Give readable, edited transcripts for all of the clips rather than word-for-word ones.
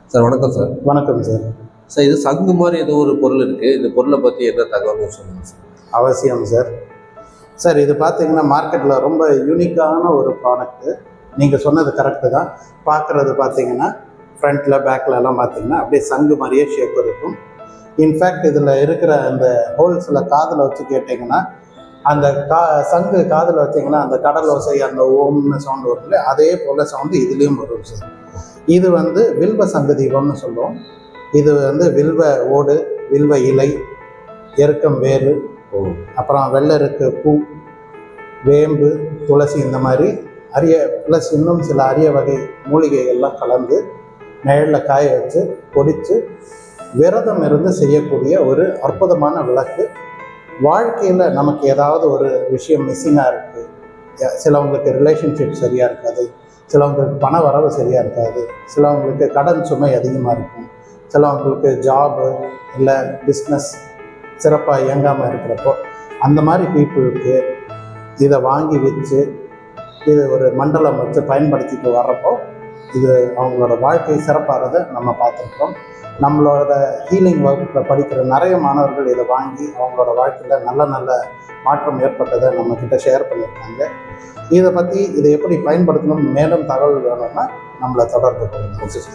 Sir வணக்கம் sir. வணக்கம் sir. Sir இது சங்கு மாதிரி ஏதோ ஒரு பொருள் இருக்குது. இந்த பொருளை பற்றி என்ன தகவல் சொல்லுங்கள் சார். அவசியம் சார். சார் இது பார்த்தீங்கன்னா மார்க்கெட்டில் ரொம்ப யூனிக்கான ஒரு ப்ராடக்ட்டு. நீங்கள் சொன்னது கரெக்டு தான். பார்க்குறது பார்த்தீங்கன்னா ஃப்ரண்ட்டில் பேக்கிலலாம் பார்த்தீங்கன்னா அப்படியே சங்கு மாதிரியே ஷேப் இருக்கும். இன்ஃபேக்ட் இதில் இருக்கிற அந்த ஹோல்ஸில் காதில் வச்சு கேட்டிங்கன்னா அந்த சங்கு காதில் வச்சிங்கன்னா அந்த கடல் ஓசை அந்த ஓம்னு சவுண்டு வரும்ல, அதே போல் சவுண்டு இதுலேயும் வரும் சார். இது வந்து வில்வ சங்கு தீபம்னு சொல்லுவோம். இது வந்து வில்வ ஓடு, வில்வ இலை, எருக்கம் வேறு, அப்புறம் வெள்ளருக்கு பூ, வேம்பு, துளசி, இந்த மாதிரி அரிய ப்ளஸ் இன்னும் சில அரிய வகை மூலிகைகள்லாம் கலந்து நிழலில் காய வச்சு பொடித்து விரதம் இருந்து செய்யக்கூடிய ஒரு அற்புதமான விளக்கு. வாழ்க்கையில் நமக்கு ஏதாவது ஒரு விஷயம் மிஸ்ஸிங்காக இருக்குது, சிலவங்களுக்கு ரிலேஷன்ஷிப் சரியாக இருக்காது, சிலவங்களுக்கு பண வரவு சரியாக இருக்காது, சிலவங்களுக்கு கடன் சுமை அதிகமாக இருக்கும், சிலவங்களுக்கு ஜாபு இல்லை பிஸ்னஸ் சிறப்பாக இயங்காமல் இருக்கிறப்போ அந்த மாதிரி பீப்புளுக்கு இதை வாங்கி வச்சு இது ஒரு மண்டலம் வச்சு பயன்படுத்திட்டு வர்றப்போ இது அவங்களோட வாழ்க்கை சிறப்பாகிறத நம்ம பார்த்துருக்கோம். நம்மளோட ஹீலிங் வகுப்பில் படிக்கிற நிறைய மாணவர்கள் இதை வாங்கி அவங்களோட வாழ்க்கையில் நல்ல நல்ல மாற்றம் ஏற்பட்டதை நம்மக்கிட்ட ஷேர் பண்ணியிருக்காங்க. இதை பற்றி இதை எப்படி பயன்படுத்தணும்னு மேலும் தகவல் வேணும்னா நம்மளை தொடர்பு கொள்ளுங்கள்.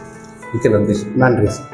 மிக்க நன்றி. நன்றி சார்.